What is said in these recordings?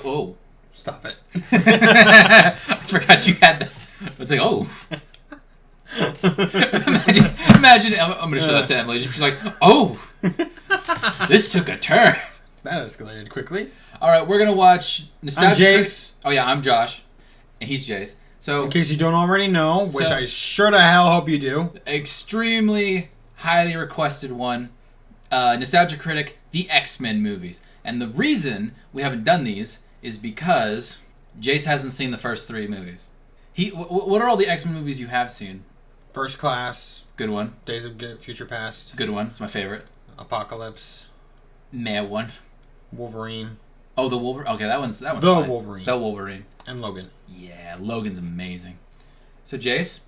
Oh. Stop it. I forgot you had that. It's like, oh. imagine I'm going to show that to Emily. She's like, oh. This took a turn. That escalated quickly. All right, we're going to watch Nostalgia. I'm Jace. Oh, yeah, I'm Josh. And he's Jace. So, in case you don't already know, which I sure to hell hope you do. Extremely highly requested one. Nostalgia Critic, the X-Men movies. And the reason we haven't done these is because Jace hasn't seen the first 3 movies. What are all the X-Men movies you have seen? First Class. Good one. Days of Future Past. Good one. It's my favorite. Apocalypse. Mad one. Wolverine. Oh, the Wolverine. Okay, that one's the fine. Wolverine. The Wolverine. And Logan. Yeah, Logan's amazing. So, Jace,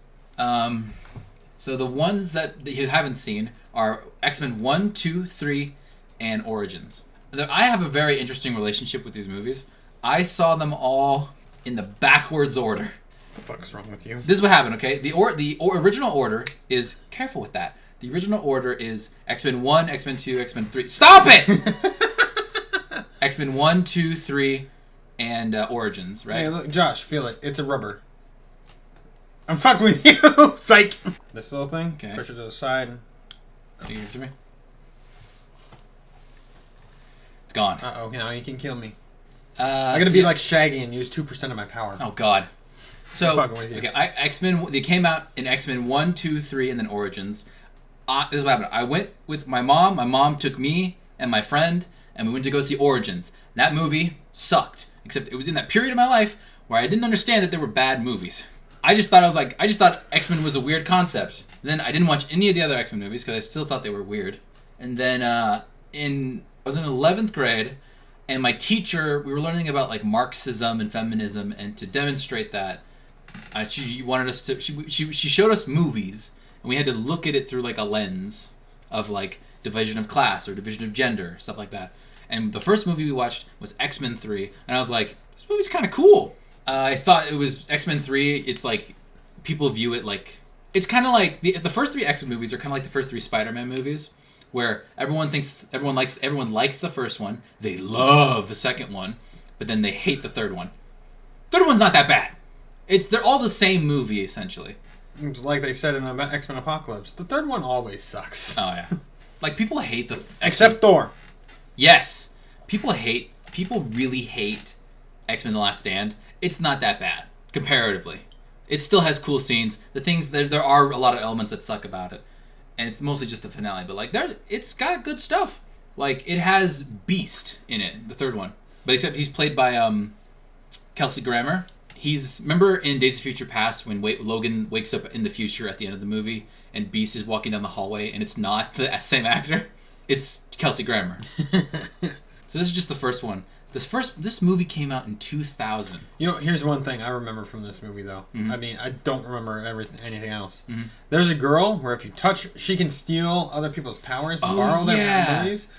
so the ones that you haven't seen are X-Men 1, 2, 3, and Origins. I have a very interesting relationship with these movies. I saw them all in the backwards order. What the fuck is wrong with you? This is what happened, okay? The original order is... Careful with that. The original order is X-Men 1, X-Men 2, X-Men 3... Stop it! X-Men 1, 2, 3, and Origins, right? Hey, look, Josh, feel it. It's a rubber. I'm fucking with you. Psych. This little thing. Okay. Push it to the side. Can you give it to me? It's gone. Uh-oh. Now you can kill me. I'm going to be like Shaggy and use 2% of my power. Oh, God. So, I'm fucking with you. Okay, X-Men, they came out in X-Men 1, 2, 3, and then Origins. This is what happened. I went with my mom. My mom took me and my friend, and we went to go see Origins. That movie sucked. Except it was in that period of my life where I didn't understand that there were bad movies. I just thought X-Men was a weird concept. And then I didn't watch any of the other X-Men movies because I still thought they were weird. And then I was in 11th grade, and my teacher, we were learning about like Marxism and feminism, and to demonstrate that, she wanted us to. She showed us movies, and we had to look at it through like a lens of like division of class or division of gender, stuff like that. And the first movie we watched was X-Men 3, and I was like, this movie's kind of cool. I thought it was X-Men 3. It's like people view it like it's kind of like the first 3 X-Men movies are kind of like the first 3 Spider-Man movies, where everyone likes the first one, they love the second one, but then they hate the third one. Third one's not that bad. They're all the same movie essentially. It's like they said in X-Men Apocalypse. The third one always sucks. Oh yeah, like people hate the except Thor. Yes, people really hate X-Men: The Last Stand. It's not that bad comparatively. It still has cool scenes. There are a lot of elements that suck about it, and it's mostly just the finale. But like it's got good stuff. Like it has Beast in it, the third one, but except he's played by Kelsey Grammer. Remember in Days of Future Past when Logan wakes up in the future at the end of the movie and Beast is walking down the hallway and it's not the same actor? It's Kelsey Grammer. So this is just the first one. This movie came out in 2000. You know, here's one thing I remember from this movie, though. Mm-hmm. I mean, I don't remember anything else. Mm-hmm. There's a girl where if you touch, she can steal other people's powers and borrow their abilities,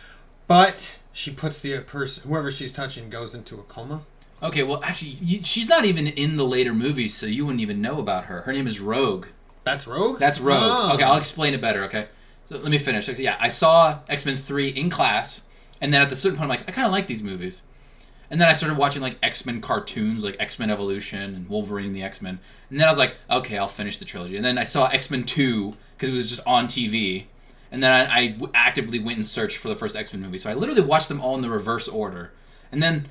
but she puts the person, whoever she's touching, goes into a coma. Okay, well, actually, she's not even in the later movies, so you wouldn't even know about her. Her name is Rogue. That's Rogue? That's Rogue. Oh. Okay, I'll explain it better, okay? So let me finish. Okay, yeah, I saw X-Men 3 in class, and then at a certain point, I'm like, I kind of like these movies. And then I started watching, like, X-Men cartoons, like X-Men Evolution and Wolverine and the X-Men. And then I was like, okay, I'll finish the trilogy. And then I saw X-Men 2, because it was just on TV. And then I actively went and searched for the first X-Men movie. So I literally watched them all in the reverse order. And then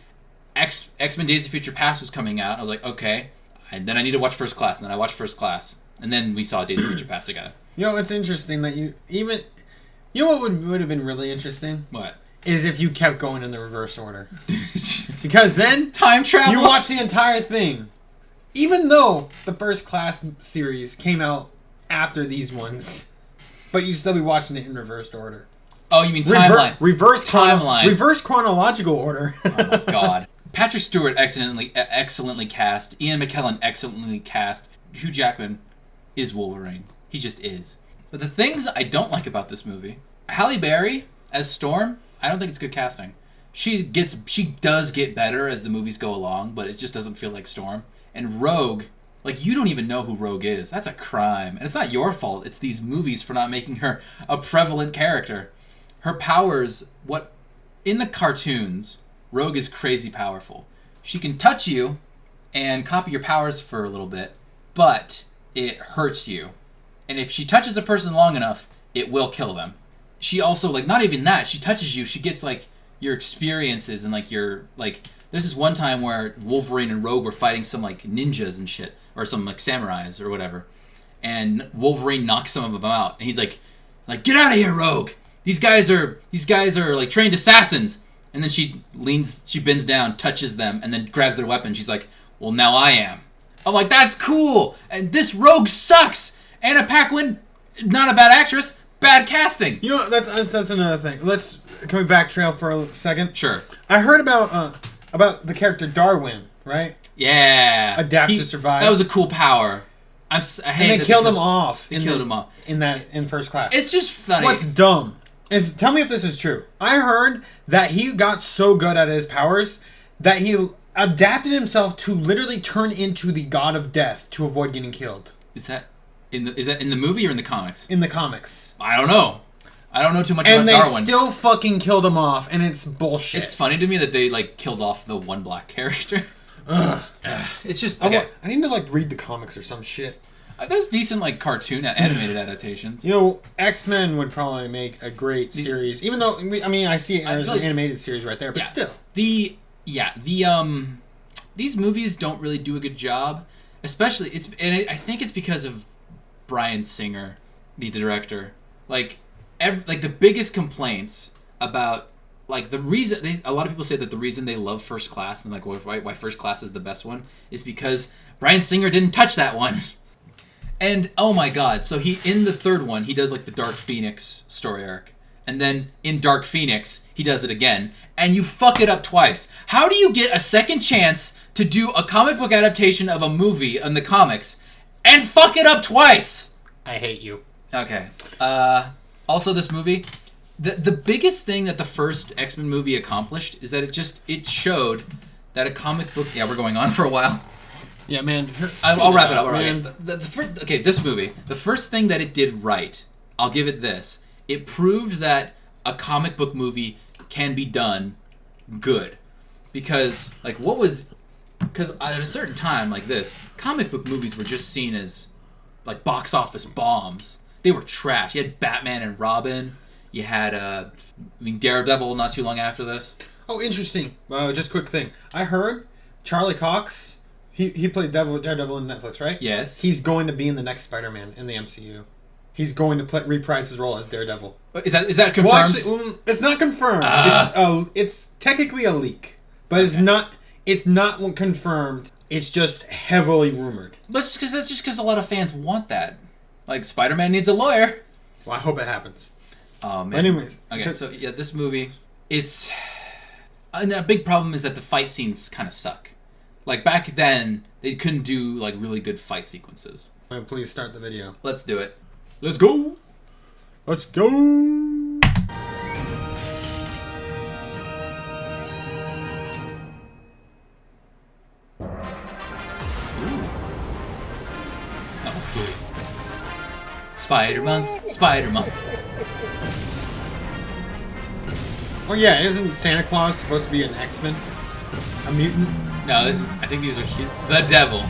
X-Men Days of Future Past was coming out. I was like, okay. And then I need to watch First Class. And then I watched First Class. And then we saw Days of Future Past together. You know, it's interesting that you know what would have been really interesting? What? Is if you kept going in the reverse order. Because then time travel. You watch the entire thing. Even though the First Class series came out after these ones. But you'd still be watching it in reversed order. Oh, you mean timeline. Reverse timeline. Reverse chronological order. Oh my god. Patrick Stewart excellently cast. Ian McKellen excellently cast. Hugh Jackman is Wolverine. He just is. But the things I don't like about this movie, Halle Berry as Storm, I don't think it's good casting. She does get better as the movies go along, but it just doesn't feel like Storm. And Rogue, like, you don't even know who Rogue is. That's a crime. And it's not your fault. It's these movies for not making her a prevalent character. her powers, what in the cartoons, Rogue is crazy powerful. She can touch you and copy your powers for a little bit, but it hurts you. And if she touches a person long enough, it will kill them. She also, like, not even that, she touches you, she gets, like, your experiences and, like, your, like, there's this one time where Wolverine and Rogue were fighting some, like, ninjas and shit, or some, like, samurais or whatever. And Wolverine knocks some of them out, and he's like, get out of here, Rogue! These guys are, like, trained assassins! And then she bends down, touches them, and then grabs their weapon. She's like, well, now I am. I'm like, that's cool! And this Rogue sucks! Anna Paquin, not a bad actress, bad casting. You know, that's another thing. Can we backtrail for a second? Sure. I heard about the character Darwin, right? Yeah. Adapt to survive. That was a cool power. And they killed him off. They killed him off. In First Class. It's just funny. What's dumb is, tell me if this is true. I heard that he got so good at his powers that he adapted himself to literally turn into the god of death to avoid getting killed. Is that in the movie or in the comics? In the comics. I don't know. I don't know too much about Darwin. And they still fucking killed him off, and it's bullshit. It's funny to me that they, like, killed off the one black character. Ugh. It's just, okay. I need to, like, read the comics or some shit. There's decent, like, cartoon animated adaptations. You know, X-Men would probably make a great series, even though, I see it as an animated series right there, but still. These movies don't really do a good job, especially, I think it's because of Bryan Singer, the director. Like the biggest complaints about, like, the reason a lot of people say that the reason they love First Class and, like, why First Class is the best one is because Bryan Singer didn't touch that one. And oh my god, so in the third one he does, like, the Dark Phoenix story arc, and then in Dark Phoenix he does it again, and you fuck it up twice. How do you get a second chance to do a comic book adaptation of a movie in the comics and fuck it up twice? I hate you. Okay. Also, this movie, the biggest thing that the first X-Men movie accomplished is that it showed that a comic book... Yeah, we're going on for a while. Yeah, man. I'll wrap it up. This movie, the first thing that it did right, I'll give it this. It proved that a comic book movie can be done good. Because, like, because at a certain time like this, comic book movies were just seen as, like, box office bombs. They were trash. You had Batman and Robin. You had, Daredevil not too long after this. Oh, interesting. Just a quick thing. I heard Charlie Cox, he played Daredevil in Netflix, right? Yes. He's going to be in the next Spider-Man in the MCU. He's going to reprise his role as Daredevil. Is that confirmed? Well, actually, it's not confirmed. It's technically a leak, but okay. It's not confirmed. It's just heavily rumored. But that's just because a lot of fans want that. Like, Spider-Man needs a lawyer. Well, I hope it happens. Oh, man. Anyways. Okay, so, yeah, this movie, and a big problem is that the fight scenes kind of suck. Like, back then, they couldn't do, like, really good fight sequences. Please start the video. Let's do it. Let's go! Let's go! Spider Month. Oh yeah, isn't Santa Claus supposed to be an X-Men? A mutant? No, I think these are the devil.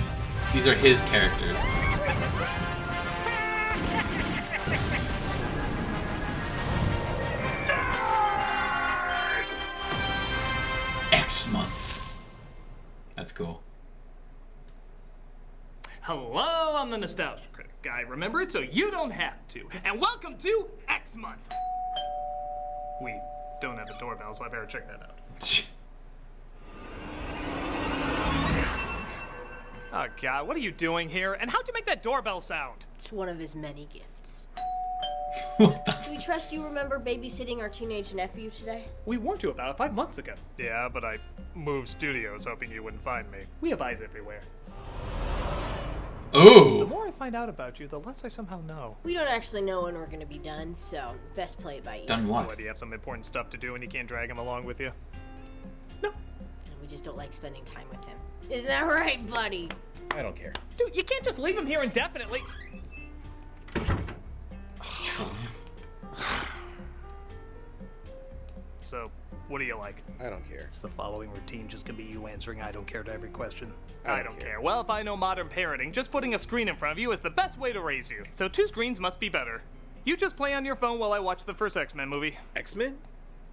These are his characters. X-Month. That's cool. Hello, I'm the Nostalgia Critic. I remember it so you don't have to. And welcome to X Month. We don't have a doorbell, so I better check that out. Oh, God, what are you doing here? And how'd you make that doorbell sound? It's one of his many gifts. What the We trust you remember babysitting our teenage nephew today? We warned you about it 5 months ago. Yeah, but I moved studios hoping you wouldn't find me. We have eyes everywhere. The Ooh. more I find out about you, the less I somehow know. We don't actually know when we're gonna be done, so best play it by ear. Done what? What, do you have some important stuff to do and you can't drag him along with you? And we just don't like spending time with him. Isn't that right, buddy? I don't care. Dude, you can't just leave him here indefinitely. so what do you like? I don't care. Is the following routine just gonna be you answering I don't care to every question? I don't care. Well, if I know modern parenting, just putting a screen in front of you is the best way to raise you. So 2 screens must be better. You just play on your phone while I watch the first X-Men movie. X-Men?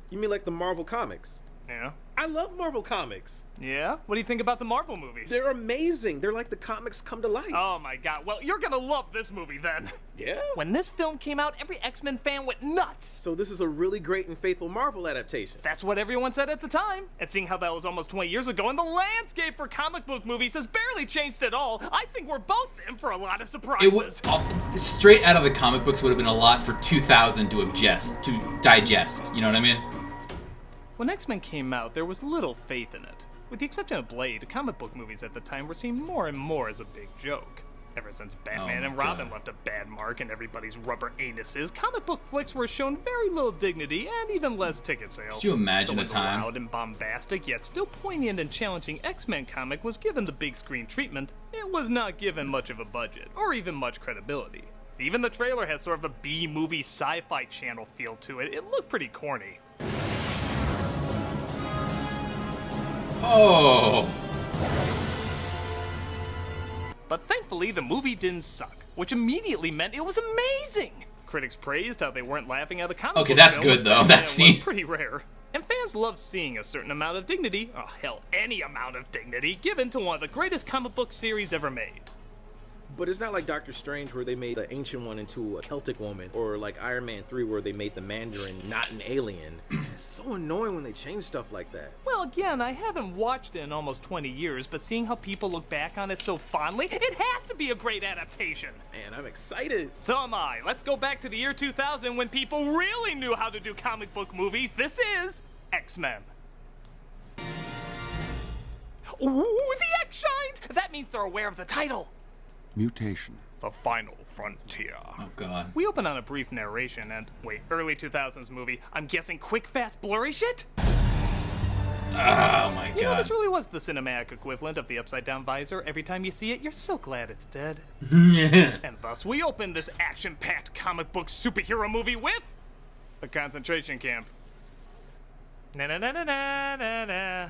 You mean like the Marvel comics? Yeah? I love Marvel comics. Yeah? What do you think about the Marvel movies? They're amazing. They're like the comics come to life. Oh my god, well, you're gonna love this movie then. Yeah? When this film came out, every X-Men fan went nuts. So this is a really great and faithful Marvel adaptation. That's what everyone said at the time. And seeing how that was almost 20 years ago, and the landscape for comic book movies has barely changed at all, I think we're both in for a lot of surprises. It was straight out of the comic books would have been a lot for 2000 to digest. You know what I mean? When X-Men came out, there was little faith in it. With the exception of Blade, comic book movies at the time were seen more and more as a big joke. Ever since Batman and Robin left a bad mark in everybody's rubber anuses, comic book flicks were shown very little dignity and even less ticket sales. Could you imagine so a time? Loud and bombastic, yet still poignant and challenging X-Men comic was given the big screen treatment, it was not given much of a budget, or even much credibility. Even the trailer has sort of a B-movie sci-fi channel feel to it. It looked pretty corny. Oh. But thankfully, the movie didn't suck, which immediately meant it was amazing. Critics praised how they weren't laughing at the comic Okay, book that's film, good, which though. back That then scene- was pretty rare. And fans loved seeing a certain amount of dignity, oh hell, any amount of dignity, given to one of the greatest comic book series ever made. But it's not like Doctor Strange where they made the Ancient One into a Celtic woman, or like Iron Man 3 where they made the Mandarin not an alien. It's so annoying when they change stuff like that. Well, again, I haven't watched it in almost 20 years, but seeing how people look back on it so fondly, it has to be a great adaptation. Man, I'm excited. So am I. Let's go back to the year 2000 when people really knew how to do comic book movies. This is X-Men. Ooh, the X shined! That means they're aware of the title. Mutation. The Final Frontier. Oh god. We open on a brief narration and, wait, early 2000s movie. I'm guessing quick, fast, blurry shit? Oh my You know, god. this really was the cinematic equivalent of the upside-down visor. Every time you see it, you're so glad it's dead. And thus, we open this action-packed comic book superhero movie with a concentration camp. Na-na-na-na-na-na-na.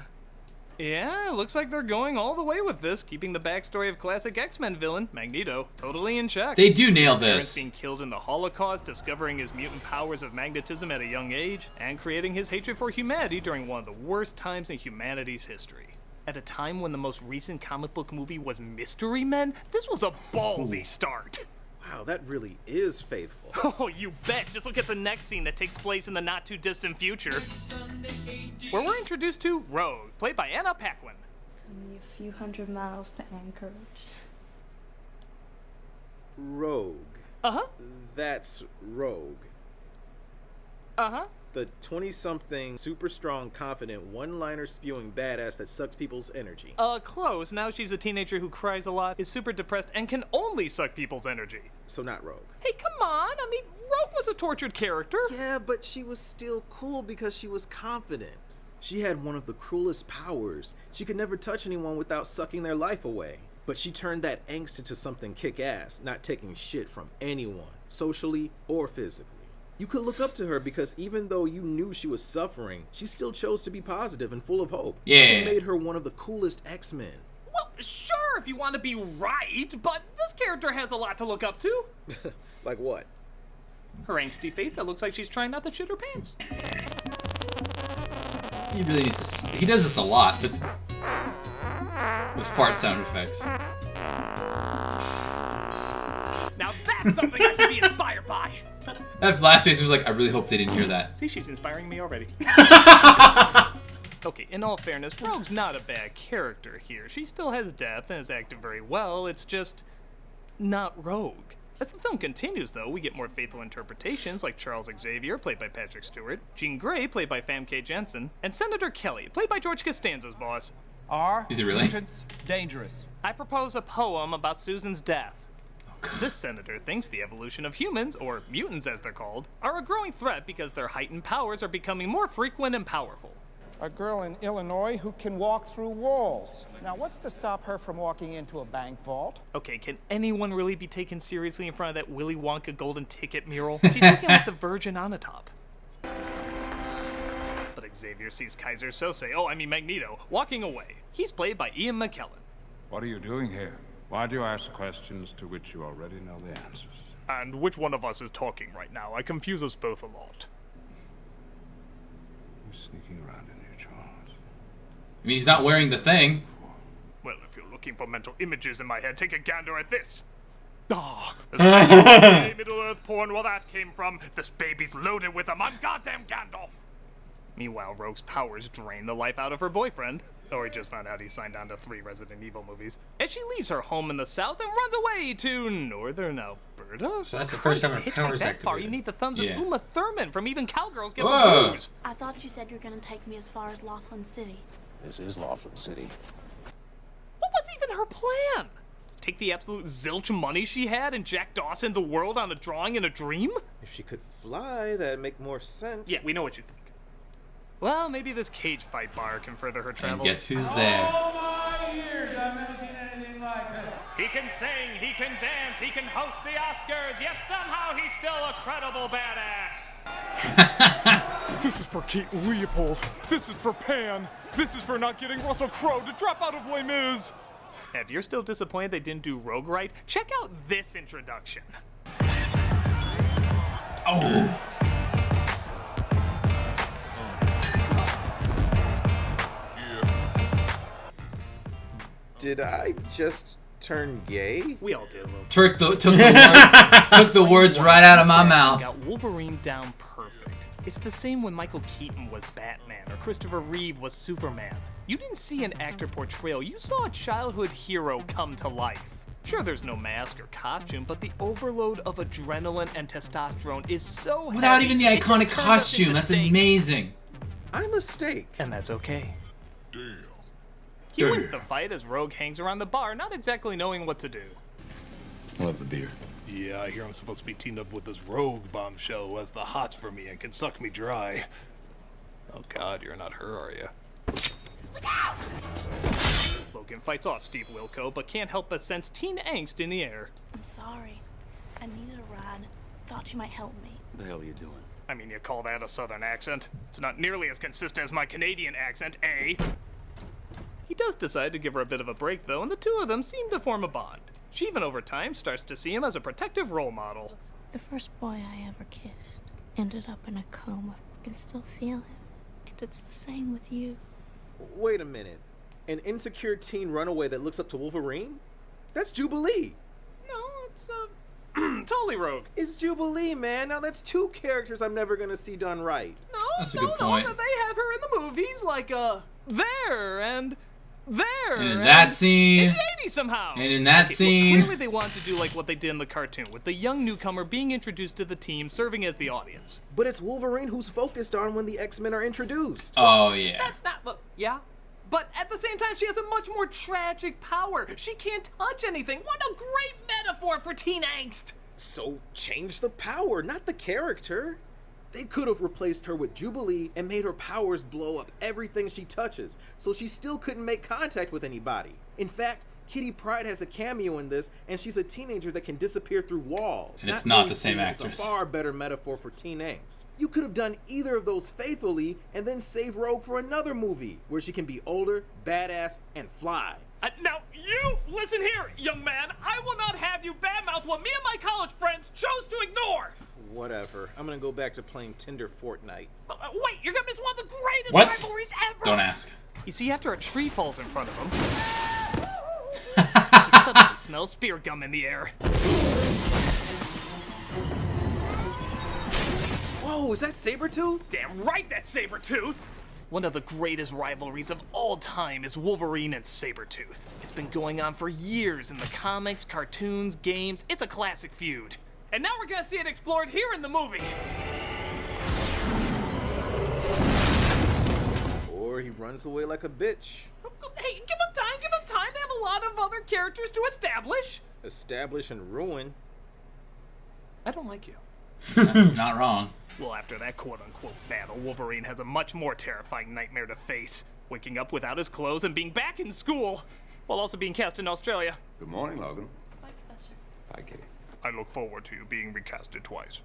Yeah, looks like they're going all the way with this, keeping the backstory of classic X-Men villain, Magneto, totally in check. They do nail Parents this. being killed in the Holocaust, discovering his mutant powers of magnetism at a young age, and creating his hatred for humanity during one of the worst times in humanity's history. At a time when the most recent comic book movie was Mystery Men, this was a ballsy start. Wow, that really is faithful. Oh, you bet. Just look at the next scene that takes place in the not-too-distant future, where we're introduced to Rogue, played by Anna Paquin. It's only a few hundred miles to Anchorage. Rogue. Uh-huh. That's Rogue. Uh-huh. The 20-something, super strong, confident, one-liner spewing badass that sucks people's energy. Close. Now she's a teenager who cries a lot, is super depressed, and can only suck people's energy. So not Rogue. Hey, come on. I mean, Rogue was a tortured character. Yeah, but she was still cool because she was confident. She had one of the cruelest powers. She could never touch anyone without sucking their life away. But she turned that angst into something kick-ass, not taking shit from anyone, socially or physically. You could look up to her because even though you knew she was suffering, she still chose to be positive and full of hope. Yeah. She made her one of the coolest X-Men. Well, sure, if you want to be right, but this character has a lot to look up to. Like what? Her angsty face that looks like she's trying not to shit her pants. He really needs to. He does this a lot with fart sound effects. Now that's something I can be inspired by. That last face was like, I really hope they didn't hear that. See, she's inspiring me already. Okay, in all fairness, Rogue's not a bad character here. She still has depth and is acted very well. It's just not Rogue. As the film continues, though, we get more faithful interpretations like Charles Xavier, played by Patrick Stewart, Jean Grey, played by Famke Janssen, and Senator Kelly, played by George Costanza's boss. Are Is it really? mutants dangerous? I propose a poem about Susan's death. This senator thinks the evolution of humans, or mutants as they're called, are a growing threat because their heightened powers are becoming more frequent and powerful. A girl in Illinois who can walk through walls. Now, what's to stop her from walking into a bank vault? Okay, can anyone really be taken seriously in front of that Willy Wonka golden ticket mural? She's looking like the Virgin on the top. But Xavier sees Kaiser Magneto, walking away. He's played by Ian McKellen. What are you doing here? Why do you ask questions to which you already know the answers? And which one of us is talking right now? I confuse us both a lot. Who's sneaking around in here, Charles? I mean, he's not wearing the thing. Well, if you're looking for mental images in my head, take a gander at this. Oh, this Middle-earth porn, well, that came from. This baby's loaded with them. I'm goddamn Gandalf. Meanwhile, Rogue's powers drain the life out of her boyfriend. Or he just found out he signed on to 3 Resident Evil movies. And she leaves her home in the south and runs away to northern Alberta. So that's the first time her To hitchhike powers that far, activated. you need the thumbs Yeah. of Uma Thurman from Even Cowgirls Get Whoa. the Blues. I thought you said you were gonna take me as far as Laughlin City. This is Laughlin City. What was even her plan? Take the absolute zilch money she had and Jack Dawson the world on a drawing in a dream? If she could fly, that'd make more sense. Yeah, we know what you think. Well, maybe this cage fight bar can further her And travels. guess who's there? All my years, I've never seen anything like this. He can sing, he can dance, he can host the Oscars, yet somehow he's still a credible badass. This is for Keaton Leopold. This is for Pan. This is for not getting Russell Crowe to drop out of Les Mis. If you're still disappointed they didn't do Rogue right, check out this introduction. Oh. Did I just turn gay? We all did a little. Took the words right out of my mouth. Got Wolverine down perfect. It's the same when Michael Keaton was Batman or Christopher Reeve was Superman. You didn't see an actor portrayal, you saw a childhood hero come to life. Sure, there's no mask or costume, but the overload of adrenaline and testosterone is so Without heavy, even the it just iconic turns us costume, into that's steaks. amazing. I'm a steak. And that's okay. He wins the fight as Rogue hangs around the bar, not exactly knowing what to do. I'll have the beer. Yeah, I hear I'm supposed to be teamed up with this rogue bombshell who has the hots for me and can suck me dry. Oh God, you're not her, are you? Logan fights off Steve Wilco, but can't help but sense teen angst in the air. I'm sorry. I needed a ride. Thought you might help me. What the hell are you doing? I mean, you call that a southern accent? It's not nearly as consistent as my Canadian accent, eh? He does decide to give her a bit of a break, though, and the two of them seem to form a bond. She even over time starts to see him as a protective role model. The first boy I ever kissed ended up in a coma. I can still feel him. And it's the same with you. Wait a minute. An insecure teen runaway that looks up to Wolverine? That's Jubilee. No, it's, totally Rogue. It's Jubilee, man. Now that's 2 characters I'm never gonna see done right. No, That's a good point. no, they have her in the movies, like, there, and there. And in that in scene. the 80s somehow. And in that Okay, scene. Well, clearly they wanted to do like what they did in the cartoon, with the young newcomer being introduced to the team, serving as the audience. But it's Wolverine who's focused on when the X-Men are introduced. Oh, yeah. That's not, but yeah. But at the same time, she has a much more tragic power. She can't touch anything. What a great metaphor for teen angst. So change the power, not the character. They could have replaced her with Jubilee and made her powers blow up everything she touches, so she still couldn't make contact with anybody. In fact, Kitty Pryde has a cameo in this, and she's a teenager that can disappear through walls. And it's not really the same seen as actress. A far better metaphor for teen angst. You could have done either of those faithfully, and then save Rogue for another movie where she can be older, badass, and fly. Now, you listen here, young man. I will not have you badmouth what me and my college friends chose to ignore. Whatever. I'm gonna go back to playing Tinder Fortnite. Wait, you're gonna miss one of the greatest What? rivalries ever. Don't ask. You see, after a tree falls in front of him, he suddenly smells spear gum in the air. Whoa, is that Sabretooth? Damn right, that's Sabretooth. One of the greatest rivalries of all time is Wolverine and Sabretooth. It's been going on for years in the comics, cartoons, games. It's a classic feud. And now we're gonna see it explored here in the movie. Or he runs away like a bitch. Hey, give him time, give him time. They have a lot of other characters to establish. Establish and ruin. I don't like you. That's not wrong. Well, after that quote-unquote battle, Wolverine has a much more terrifying nightmare to face. Waking up without his clothes and being back in school, while also being cast in Australia. Good morning, Logan. Bye, Professor. Hi, Kitty. I look forward to you being recasted twice.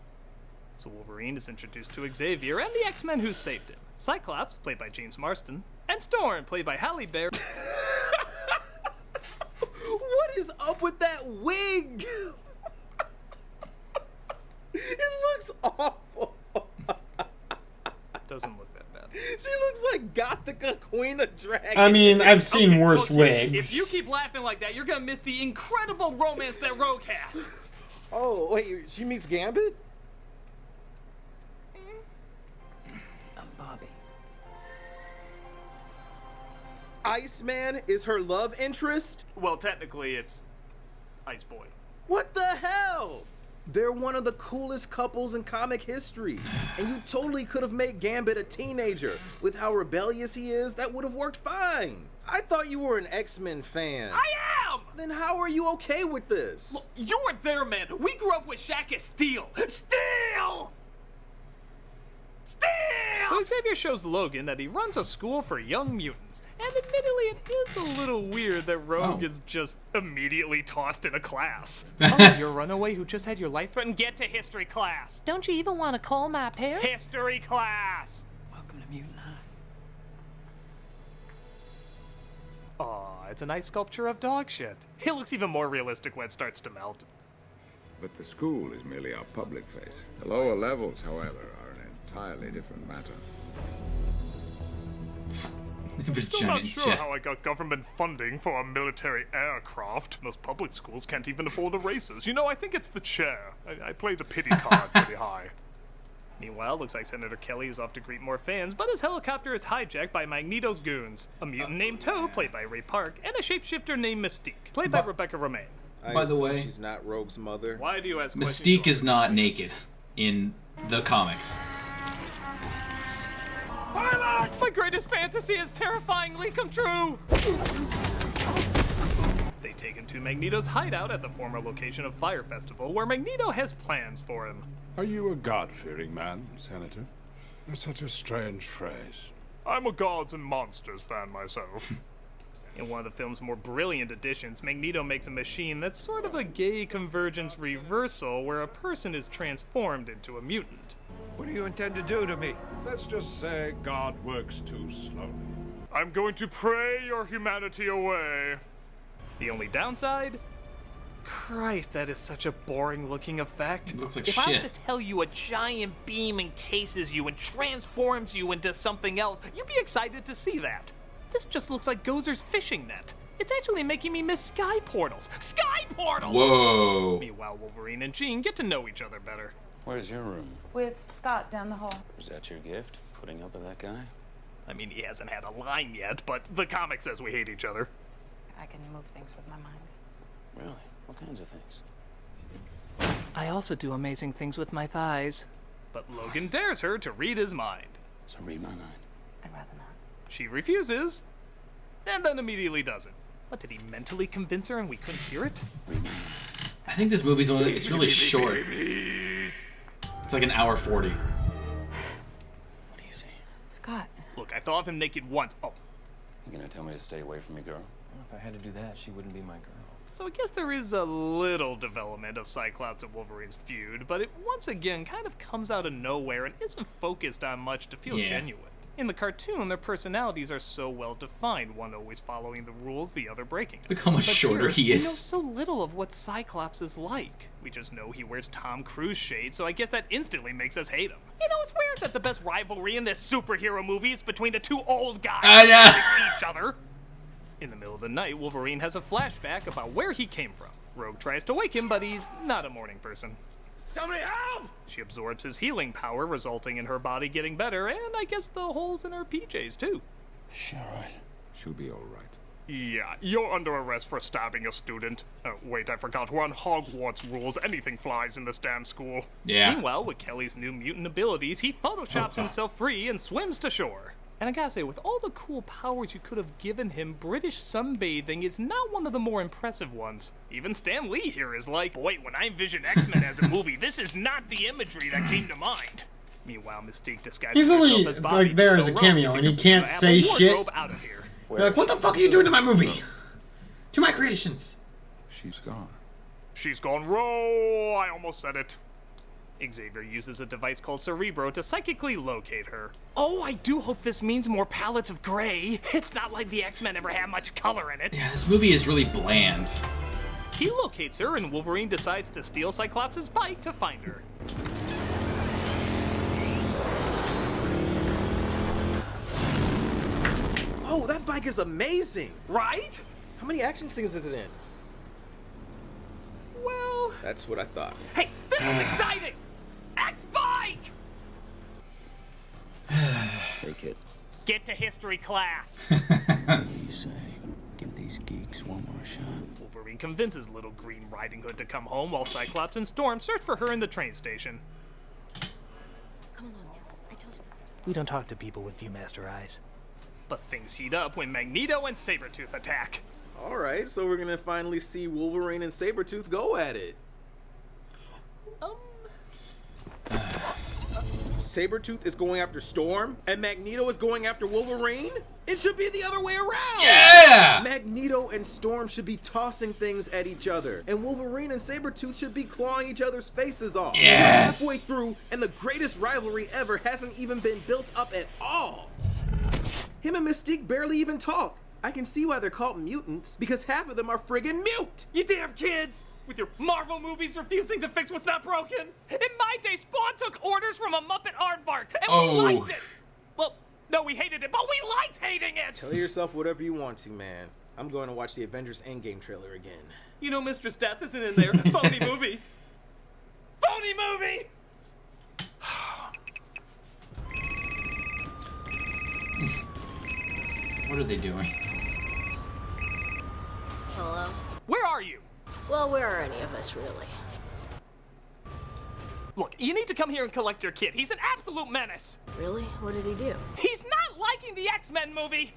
So Wolverine is introduced to Xavier and the X-Men who saved him. Cyclops, played by James Marsden, and Storm, played by Halle Berry. What is up with that wig? It looks awful. Doesn't look that bad. She looks like Gothica Queen of Dragons. I mean, I've seen worse Look, wigs. If you keep laughing like that, you're gonna miss the incredible romance that Rogue has. Oh, wait, she meets Gambit? Bobby. Iceman is her love interest? Well, technically, it's Ice Boy. What the hell? They're one of the coolest couples in comic history. And you totally could have made Gambit a teenager. With how rebellious he is, that would have worked fine. I thought you were an X-Men fan. I am! Then how are you okay with this? Look, you weren't there, man. We grew up with Shaq as Steel. Steel! Steel! So Xavier shows Logan that he runs a school for young mutants. And admittedly, it is a little weird that Rogue is just immediately tossed in a class. Oh, you're a runaway who just had your life threatened? Get to history class. Don't you even want to call my parents? History class. Welcome to Mutant High. Aw, it's a nice sculpture of dog shit. It looks even more realistic when it starts to melt. But the school is merely our public face. The lower levels, however, are an entirely different matter. Still not sure how I got government funding for a military aircraft. Most public schools can't even afford the races. You know, I think it's the chair. I play the pity card pretty high. Meanwhile, looks like Senator Kelly is off to greet more fans, but his helicopter is hijacked by Magneto's goons. A mutant named Toad, played by Ray Park, and a shapeshifter named Mystique, played by Rebecca Romijn. By the way, she's not Rogue's mother. Why do you ask Mystique is not naked in the comics. My greatest fantasy has terrifyingly come true! They take him to Magneto's hideout at the former location of Fire Festival, where Magneto has plans for him. Are you a God-fearing man, Senator? That's such a strange phrase. I'm a Gods and Monsters fan myself. In one of the film's more brilliant additions, Magneto makes a machine that's sort of a gay convergence reversal where a person is transformed into a mutant. What do you intend to do to me? Let's just say God works too slowly. I'm going to pray your humanity away. The only downside? Christ, that is such a boring looking effect. It looks like if shit. I was to tell you a giant beam encases you and transforms you into something else, you'd be excited to see that. This just looks like Gozer's fishing net. It's actually making me miss sky portals. Sky portals! Whoa. Meanwhile, Wolverine and Jean get to know each other better. Where's your room? With Scott down the hall. Is that your gift? Putting up with that guy? I mean, he hasn't had a line yet, but the comic says we hate each other. I can move things with my mind. Really? What kinds of things? I also do amazing things with my thighs. But Logan dares her to read his mind. So read my mind. I'd rather not. She refuses, and then immediately doesn't. What, did he mentally convince her and we couldn't hear it? I think this movie's only, it's really short. It's like an hour 40. What do you see? Scott. Look, I thought of him naked once. Oh. You gonna tell me to stay away from your girl? Well, if I had to do that, she wouldn't be my girl. So I guess there is a little development of Cyclops and Wolverine's feud, but it once again kind of comes out of nowhere and isn't focused on much to feel genuine. In the cartoon, their personalities are so well defined, one always following the rules, the other breaking them. Look how much shorter he is. We know so little of what Cyclops is like. We just know he wears Tom Cruise shades, so I guess that instantly makes us hate him. You know, it's weird that the best rivalry in this superhero movie is between the two old guys I know. fighting each other. In the middle of the night, Wolverine has a flashback about where he came from. Rogue tries to wake him, but he's not a morning person. Somebody help! She absorbs his healing power, resulting in her body getting better, and I guess the holes in her PJs, too. Is she alright? She'll be alright. Yeah, you're under arrest for stabbing a student. Oh, wait, I forgot. We're on Hogwarts rules. Anything flies in this damn school. Yeah. Meanwhile, with Kelly's new mutant abilities, he photoshops himself free and swims to shore. And I gotta say, with all the cool powers you could have given him, British sunbathing is not one of the more impressive ones. Even Stan Lee here is like, boy, when I envision X-Men as a movie, this is not the imagery that came to mind. Meanwhile, Mystique disguises He's only herself as Bobby like there to as a tell cameo, Rogue and to he take can't the say Apple shit. wardrobe out of here. You're like, what the fuck are you doing to my movie? To my creations. She's gone. She's gone. Row! I almost said it. Xavier uses a device called Cerebro to psychically locate her. Oh, I do hope this means more palettes of gray. It's not like the X-Men ever had much color in it. Yeah, this movie is really bland. He locates her, and Wolverine decides to steal Cyclops' bike to find her. Oh, that bike is amazing! Right? How many action scenes is it in? Well... That's what I thought. Hey, this is exciting! X-Bike! Hey, kid. Get to history class. What do you say? Give these geeks one more shot. Wolverine convinces little Green Riding Hood to come home while Cyclops and Storm search for her in the train station. Come on, I told you. We don't talk to people with Viewmaster eyes. But things heat up when Magneto and Sabretooth attack. Alright, so we're gonna finally see Wolverine and Sabretooth go at it. Sabretooth is going after Storm, and Magneto is going after Wolverine? It should be the other way around! Yeah! Magneto and Storm should be tossing things at each other, and Wolverine and Sabretooth should be clawing each other's faces off. Yes! Halfway through, and the greatest rivalry ever hasn't even been built up at all. Him and Mystique barely even talk. I can see why they're called mutants, because half of them are friggin' mute! You damn kids! With your Marvel movies refusing to fix what's not broken! In my day, Spawn took orders from a Muppet aardvark, and we liked it! Well, no, we hated it, but we liked hating it! Tell yourself whatever you want to, man. I'm going to watch the Avengers Endgame trailer again. You know Mistress Death isn't in there. Phony movie! Phony movie! What are they doing? Hello? Where are you? Well, where are any of us, really? Look, you need to come here and collect your kid. He's an absolute menace. Really? What did he do? He's not liking the X-Men movie.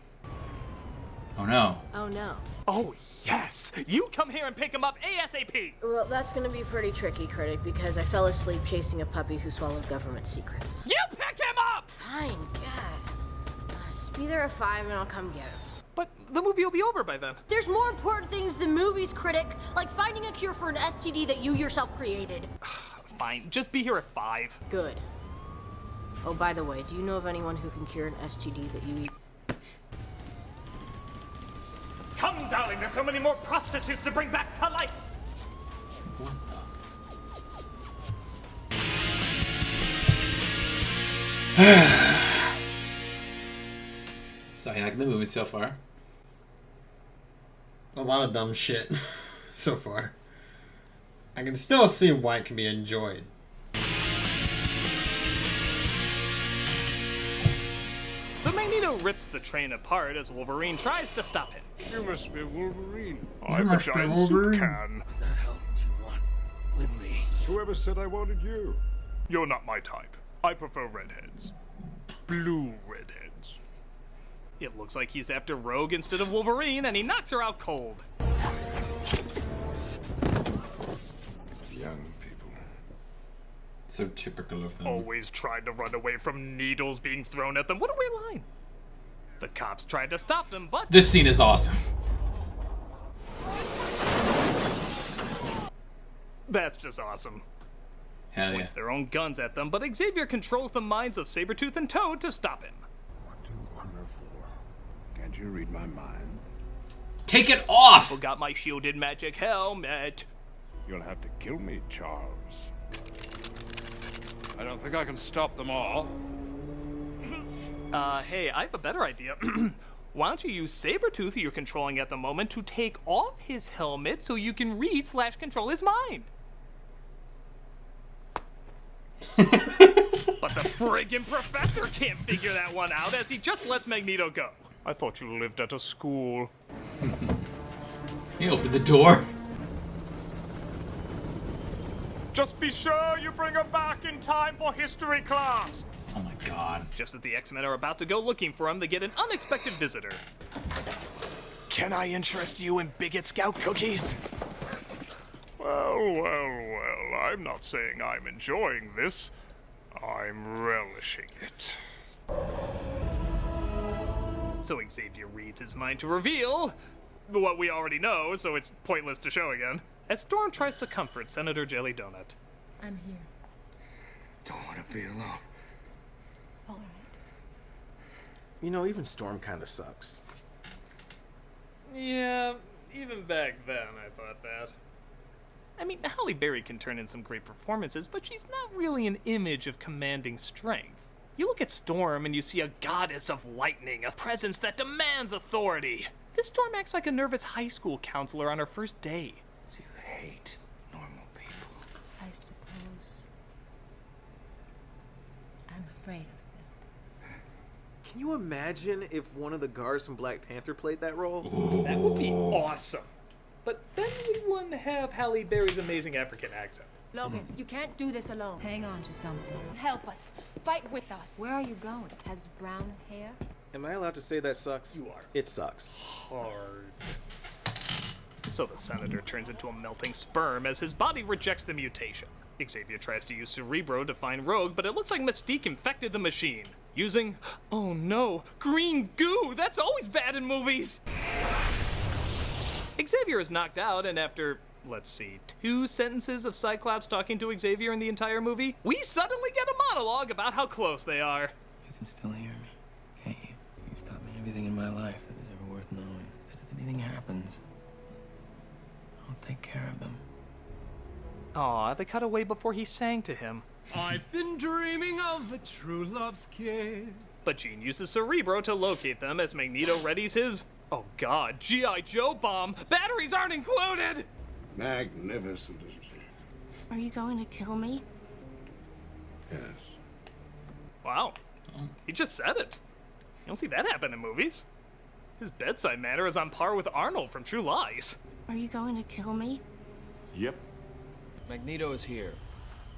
Oh no. Oh, no. Oh, yes. You come here and pick him up ASAP. Well, that's gonna be pretty tricky, Critic, because I fell asleep chasing a puppy who swallowed government secrets. You pick him up! Fine, God. Just be there at 5 and I'll come get him. But the movie will be over by then. There's more important things than movies, Critic, like finding a cure for an STD that you yourself created. Fine, just be here at 5. Good. Oh, by the way, do you know of anyone who can cure an STD that you eat? Come, darling, there's so many more prostitutes to bring back to life. So you liking the movie so far? A lot of dumb shit so far. I can still see why it can be enjoyed. So Magneto rips the train apart as Wolverine tries to stop him. You must be Wolverine. I'm a giant soup can. What the hell did you want with me? Whoever said I wanted you? You're not my type. I prefer redheads. Blue redheads. It looks like he's after Rogue instead of Wolverine, and he knocks her out cold. Young people. So typical of them. Always tried to run away from needles being thrown at them. What a weird line. The cops tried to stop them, but... This scene is awesome. That's just awesome. Hell yeah. Points their own guns at them, but Xavier controls the minds of Sabretooth and Toad to stop him. Can't you read my mind? Take it off! Forgot my shielded magic helmet. You'll have to kill me, Charles. I don't think I can stop them all. Hey, I have a better idea. Why don't you use Sabretooth, who you're controlling at the moment, to take off his helmet so you can read/control his mind? But the friggin' professor can't figure that one out as he just lets Magneto go. I thought you lived at a school. He opened the door. Just be sure you bring her back in time for history class. Oh my god. Just as the X-Men are about to go looking for him, they get an unexpected visitor. Can I interest you in Bigot Scout cookies? Well, I'm not saying I'm enjoying this. I'm relishing it. So Xavier reads his mind to reveal what we already know, so it's pointless to show again, as Storm tries to comfort Senator Jelly Donut. I'm here. don't want to be alone. All right. You know, even Storm kind of sucks. Yeah, even back then I thought that. I mean, Halle Berry can turn in some great performances, but she's not really an image of commanding strength. You look at Storm and you see a goddess of lightning, a presence that demands authority. This Storm acts like a nervous high school counselor on her first day. You hate normal people. I suppose I'm afraid of them. Can you imagine if one of the guards from Black Panther played that role? That would be awesome. But then we wouldn't have Halle Berry's amazing African accent. Logan, you can't do this alone. Hang on to something. Help us. Fight with us. Where are you going? Has brown hair? Am I allowed to say that sucks? You are. It sucks. Hard. So the Senator turns into a melting sperm as his body rejects the mutation. Xavier tries to use Cerebro to find Rogue, but it looks like Mystique infected the machine. Using, oh no, green goo! That's always bad in movies! Xavier is knocked out, and after, let's see, 2 sentences of Cyclops talking to Xavier in the entire movie, we suddenly get a monologue about how close they are. You can still hear me, can't you? You've taught me everything in my life that is ever worth knowing. That if anything happens, I'll take care of them. Aw, they cut away before he sang to him. I've been dreaming of a true love's kiss. But Jean uses Cerebro to locate them as Magneto readies his, oh god, G.I. Joe bomb. Batteries aren't included! Magnificent, isn't she? Are you going to kill me? Yes. Wow, he just said it. You don't see that happen in movies. His bedside manner is on par with Arnold from True Lies. Are you going to kill me? Yep. Magneto is here.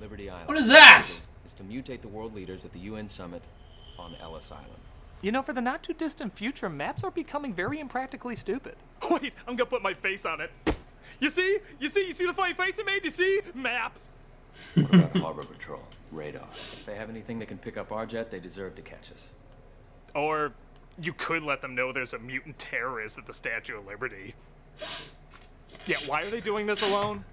Liberty Island. What is that? Is to mutate the world leaders at the UN summit on Ellis Island. You know, for the not too distant future, maps are becoming very impractically stupid. Wait, I'm gonna put my face on it. You see the funny face I made? You see? Maps. What about Harbor Patrol? Radar. If they have anything that can pick up our jet, they deserve to catch us. Or you could let them know there's a mutant terrorist at the Statue of Liberty. Yeah, why are they doing this alone?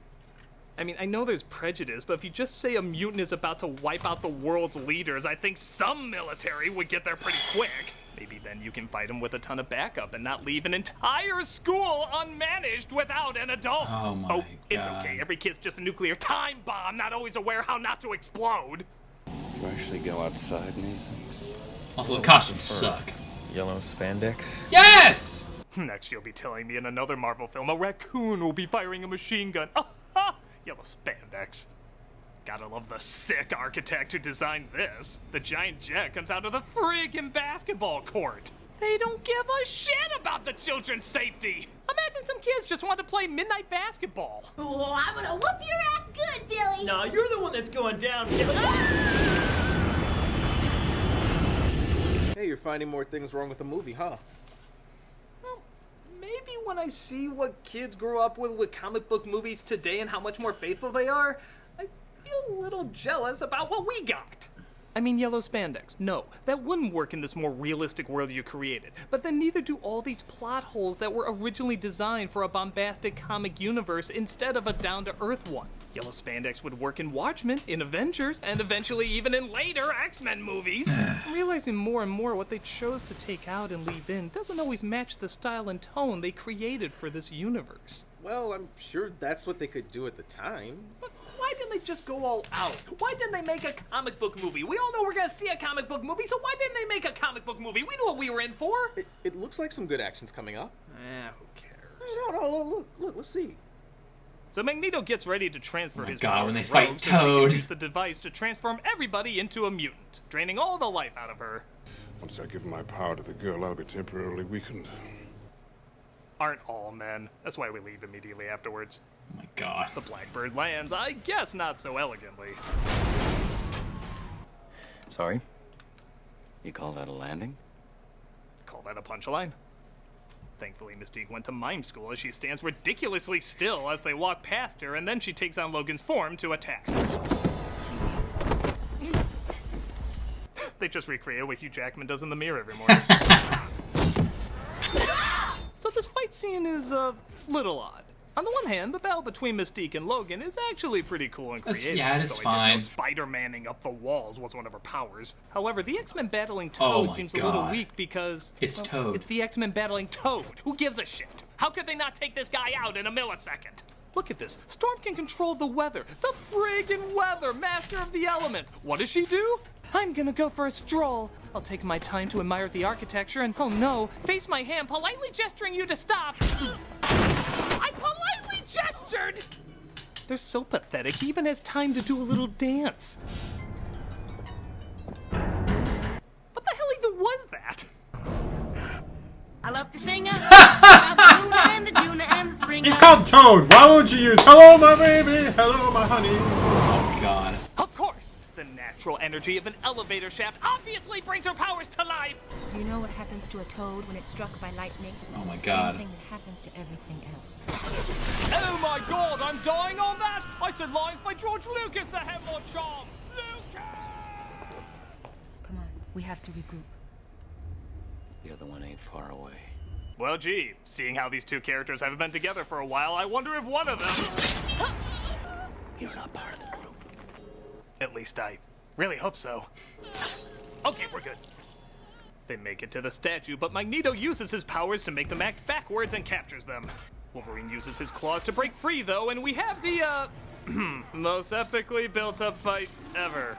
I mean, I know there's prejudice, but if you just say a mutant is about to wipe out the world's leaders, I think some military would get there pretty quick. Maybe then you can fight him with a ton of backup and not leave an entire school unmanaged without an adult. Oh my it's God. okay. Every kid's just a nuclear time bomb, not always aware how not to explode. You actually go outside in these things? Also, the costumes suck. Yellow spandex? Yes! Next, you'll be telling me in another Marvel film, a raccoon will be firing a machine gun. Ah, ha! Yellow spandex. Gotta love the sick architect who designed this. The giant jet comes out of the friggin' basketball court. They don't give a shit about the children's safety. Imagine some kids just want to play midnight basketball. Oh, I'm gonna whoop your ass good, Billy! No, you're the one that's going down, Billy. Hey, you're finding more things wrong with the movie, huh? Well, maybe when I see what kids grow up with comic book movies today and how much more faithful they are, I feel a little jealous about what we got. I mean, yellow spandex. No, that wouldn't work in this more realistic world you created. But then neither do all these plot holes that were originally designed for a bombastic comic universe instead of a down-to-earth one. Yellow spandex would work in Watchmen, in Avengers, and eventually even in later X-Men movies. I'm realizing more and more what they chose to take out and leave in doesn't always match the style and tone they created for this universe. Well, I'm sure that's what they could do at the time. But why didn't they just go all out? Why didn't they make a comic book movie? We all know we're gonna see a comic book movie, so why didn't they make a comic book movie? We knew what we were in for. It looks like some good action's coming up. Who cares? No, look, let's see. So Magneto gets ready to transfer his God, power when they to fight Rogue so she Toad. can use the device to transform everybody into a mutant, draining all the life out of her. Once I give my power to the girl, I'll be temporarily weakened. Aren't all men. That's why we leave immediately afterwards. Oh my God. The Blackbird lands, I guess not so elegantly. Sorry? You call that a landing? Call that a punchline. Thankfully, Mystique went to mime school as she stands ridiculously still as they walk past her, and then she takes on Logan's form to attack. They just recreated what Hugh Jackman does in the mirror every morning. So this fight scene is a little odd. On the one hand, the battle between Mystique and Logan is actually pretty cool and creative. Yeah, it is though fine. Spider-Manning up the walls was one of her powers. However, the X-Men battling Oh Toad my seems a little God. weak because... It's well, Toad. It's the X-Men battling Toad. Who gives a shit? How could they not take this guy out in a millisecond? Look at this. Storm can control the weather. The friggin' weather, master of the elements. What does she do? I'm gonna go for a stroll. I'll take my time to admire the architecture and, oh no, face my hand, politely gesturing you to stop. I politely gestured! They're so pathetic, he even has time to do a little dance. What the hell even was that? I love to sing about the Luna and the Juna and the spring. He's called Toad. Why won't you use hello, my baby, hello, my honey? Oh, God. Of course! The natural energy of an elevator shaft obviously brings her powers to life! Do you know what happens to a toad when it's struck by lightning? Oh my The God. same thing that happens to everything else. Oh my god, I'm dying on that! I said lines by George Lucas that have more charm! Lucas! Come on, we have to regroup. The other one ain't far away. Well, gee, seeing how these two characters haven't been together for a while, I wonder if one of them... You're not part of the group. At least I really hope so. Okay, we're good. They make it to the statue, but Magneto uses his powers to make them act backwards and captures them. Wolverine uses his claws to break free, though, and we have the, most epically built-up fight ever.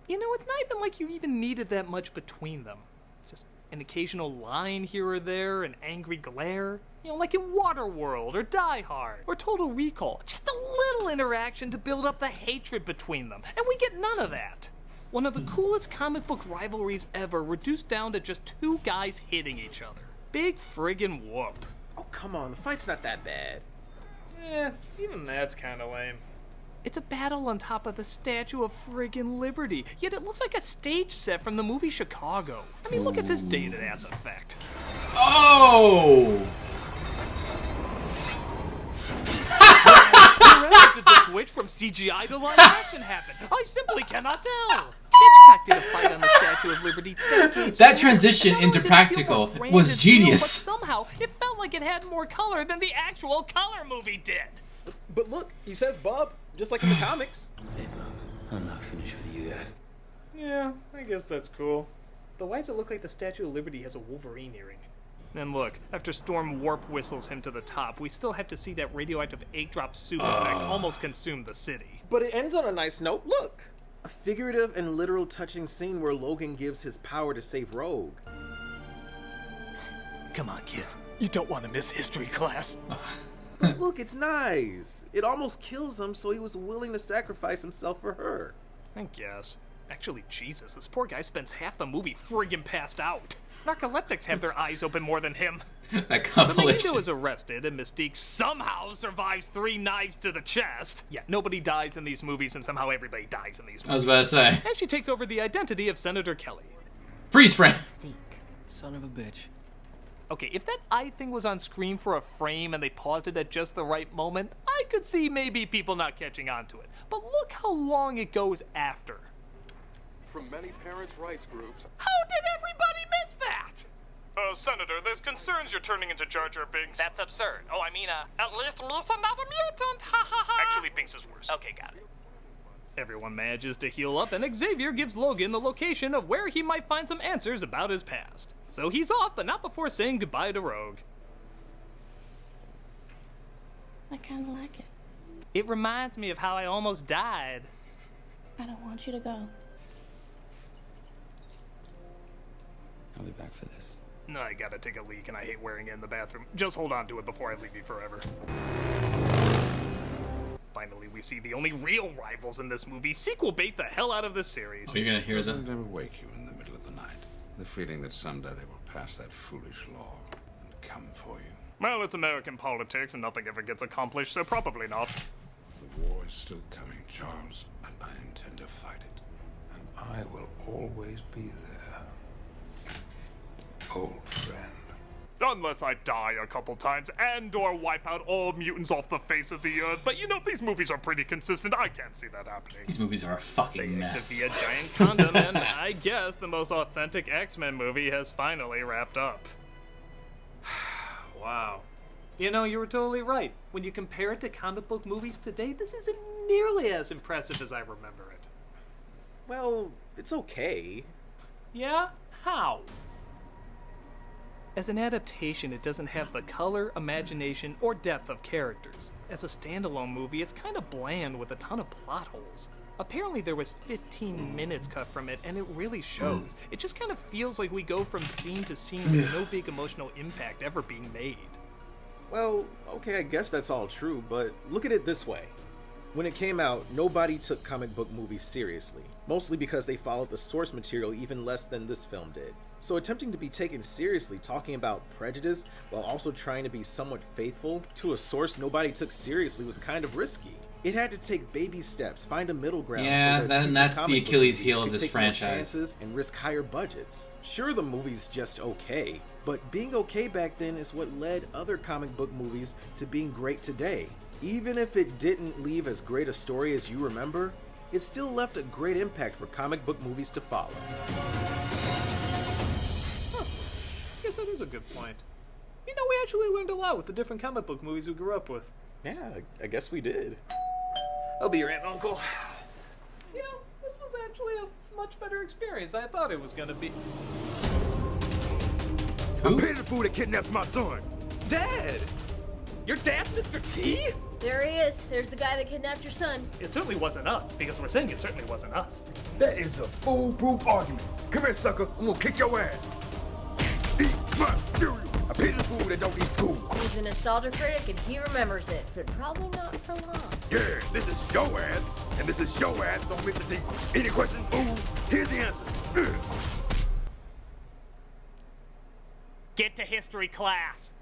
You know, it's not even like you even needed that much between them. Just an occasional line here or there, an angry glare. You know, like in Waterworld or Die Hard or Total Recall. Just a little interaction to build up the hatred between them. And we get none of that. One of the coolest comic book rivalries ever, reduced down to just two guys hitting each other. Big friggin' whoop. Oh, come on. The fight's not that bad. Eh, even that's kinda lame. It's a battle on top of the Statue of friggin' Liberty, yet it looks like a stage set from the movie Chicago. I mean, look at this dated ass effect. Oh! Where did the switch from CGI to live action happen? I simply cannot tell. Hitchcock did a fight on the Statue of Liberty decades That ago, transition and not into only did it feel practical more grand was and real, genius. But somehow, it felt like it had more color than the actual color movie did. But look, he says bub, just like in the comics. Hey, Bob, I'm not finished with you yet. Yeah, I guess that's cool. Though why does it look like the Statue of Liberty has a Wolverine earring? And look, after Storm warp whistles him to the top, we still have to see that radioactive 8-drop soup effect almost consume the city. But it ends on a nice note. Look, a figurative and literal touching scene where Logan gives his power to save Rogue. Come on, kid. You don't want to miss history class. But look, it's nice. It almost kills him, so he was willing to sacrifice himself for her. I guess. Actually, Jesus, this poor guy spends half the movie friggin' passed out. Narcoleptics have their eyes open more than him. That So compilation. Magneto is arrested, and Mystique somehow survives 3 knives to the chest. Yeah, nobody dies in these movies, and somehow everybody dies in these movies. I was about to say. And she takes over the identity of Senator Kelly. Freeze frame. Son of a bitch. Okay, if that eye thing was on screen for a frame and they paused it at just the right moment, I could see maybe people not catching on to it. But look how long it goes after. From many parents' rights groups. How did everybody miss that? Senator, there's concerns you're turning into Jar Jar Binks. That's absurd. Oh, I mean, at least me's another mutant, ha ha ha! Actually, Binks is worse. Okay, got it. Everyone manages to heal up, and Xavier gives Logan the location of where he might find some answers about his past. So he's off, but not before saying goodbye to Rogue. I kinda like it. It reminds me of how I almost died. I don't want you to go. I'll be back for this. No, I gotta take a leak, and I hate wearing it in the bathroom. Just hold on to it before I leave you forever. Finally, we see the only real rivals in this movie sequel bait the hell out of this series. Are you gonna hear Doesn't that? it ever wake you in the middle of the night? The feeling that someday they will pass that foolish law and come for you. Well, it's American politics, and nothing ever gets accomplished, so probably not. The war is still coming, Charles, and I intend to fight it. And I will always be there. Old friend. Unless I die a couple times and or wipe out all mutants off the face of the earth. But you know, these movies are pretty consistent. I can't see that happening. These movies are a fucking They mess. exit via giant condom, and I guess the most authentic X-Men movie has finally wrapped up. Wow. You know, you were totally right. When you compare it to comic book movies today, this isn't nearly as impressive as I remember it. Well, it's okay. Yeah? How? As an adaptation, it doesn't have the color, imagination, or depth of characters. As a standalone movie, it's kind of bland with a ton of plot holes. Apparently there was 15 minutes cut from it, and it really shows. It just kind of feels like we go from scene to scene with no big emotional impact ever being made. Well, okay, I guess that's all true, but look at it this way. When it came out, nobody took comic book movies seriously, mostly because they followed the source material even less than this film did. So attempting to be taken seriously talking about prejudice while also trying to be somewhat faithful to a source nobody took seriously was kind of risky. It had to take baby steps, find a middle ground. Yeah, so then that's the Achilles heel of this franchise. Chances and risk higher budgets. Sure, the movie's just okay, but being okay back then is what led other comic book movies to being great today. Even if it didn't leave as great a story as you remember, it still left a great impact for comic book movies to follow. Huh. Guess that is a good point. You know, we actually learned a lot with the different comic book movies we grew up with. Yeah, I guess we did. I'll be your aunt and uncle. You know, this was actually a much better experience than I thought it was gonna be. I paid the fool that kidnaps my son. Dad! Your dad, Mr. T? There he is. There's the guy that kidnapped your son. It certainly wasn't us, because we're saying it certainly wasn't us. That is a foolproof argument. Come here, sucker. I'm gonna kick your ass. Eat my cereal. I paid the fool that don't eat school. He's a nostalgia critic and he remembers it, but probably not for long. Yeah, this is your ass, and this is your ass on Mr. T. Any questions, fool? Here's the answer. Get to history class.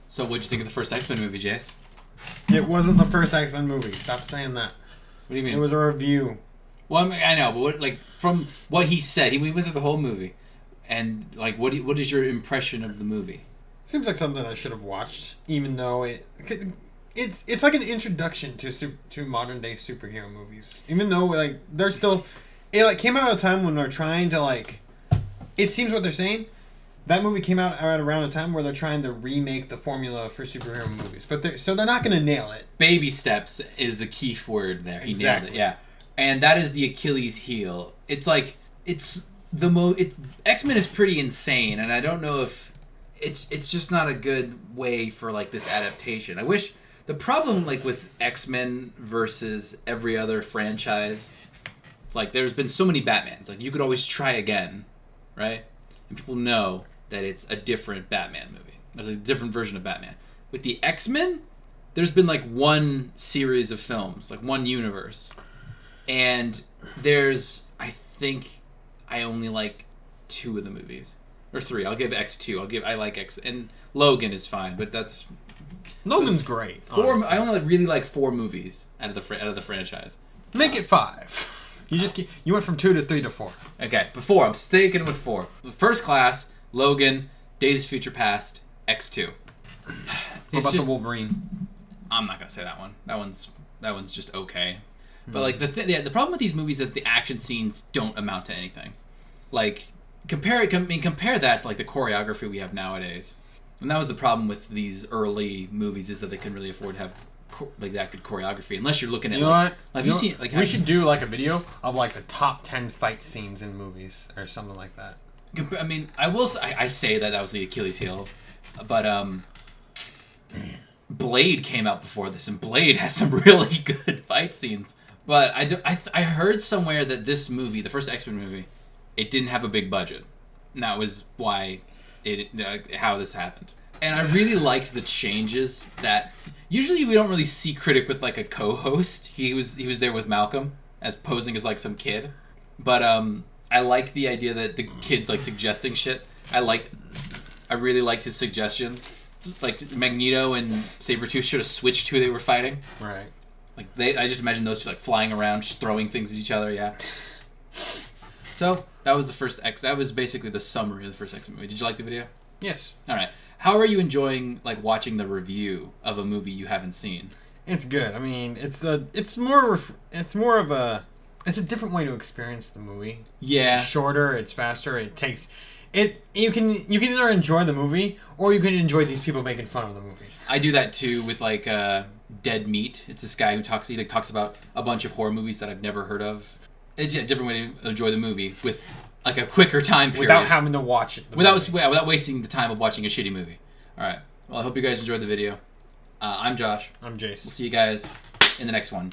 So what'd you think of the first X-Men movie, Jace? It wasn't the first X-Men movie. Stop saying that. What do you mean? It was a review. Well, I mean, I know, but what, like, from what he said, we went through the whole movie, and like, what is your impression of the movie? Seems like something I should have watched, even though it's like an introduction to modern day superhero movies. Even though like they're still, it like came out at a time when they're trying to like, it seems what they're saying. That movie came out at around a time where they're trying to remake the formula for superhero movies, but they're not going to nail it. Baby steps is the key word there. He Exactly. nailed it. Yeah, and that is the Achilles heel. It's like X-Men is pretty insane, and I don't know if it's just not a good way for like this adaptation. I wish the problem like with X-Men versus every other franchise, it's like there's been so many Batmans. Like you could always try again, right? And people know that it's a different Batman movie. There's a different version of Batman. With the X-Men, there's been like one series of films, like one universe. And there's, I think, I only like 2 of the movies. Or 3. I'll give X2. I like X. And Logan is fine, but that's... Logan's great. 4. I only really like 4 movies out of the franchise. Make it 5. You went from 2 to 3 to 4. Okay, but 4. I'm sticking with 4. First Class, Logan, Days of Future Past, X2. What about the Wolverine? I'm not gonna say that one. That one's just okay. But like the problem with these movies is the action scenes don't amount to anything. Like compare that to like the choreography we have nowadays. And that was the problem with these early movies is that they couldn't really afford to have like that good choreography unless you're looking at we should do like a video of like the top 10 fight scenes in movies or something like that. I mean, I say that was the Achilles heel, but Blade came out before this, and Blade has some really good fight scenes. But I heard somewhere that this movie, the first X-Men movie, it didn't have a big budget, and that was why how this happened. And I really liked the changes that usually we don't really see Critic with like a co-host. He was there with Malcolm as posing as like some kid, but I like the idea that the kid's like suggesting shit. I really liked his suggestions. Like Magneto and Sabretooth should have switched who they were fighting. Right. Like I just imagine those two like flying around, just throwing things at each other. Yeah. So that was the first X. That was basically the summary of the first X-Men movie. Did you like the video? Yes. All right. How are you enjoying like watching the review of a movie you haven't seen? It's good. I mean, it's a different way to experience the movie. Yeah. It's shorter. It's faster. You can either enjoy the movie or you can enjoy these people making fun of the movie. I do that too with like Dead Meat. It's this guy who talks about a bunch of horror movies that I've never heard of. It's a different way to enjoy the movie with like a quicker time period. Without having to watch it. Without wasting the time of watching a shitty movie. All right. Well, I hope you guys enjoyed the video. I'm Josh. I'm Jace. We'll see you guys in the next one.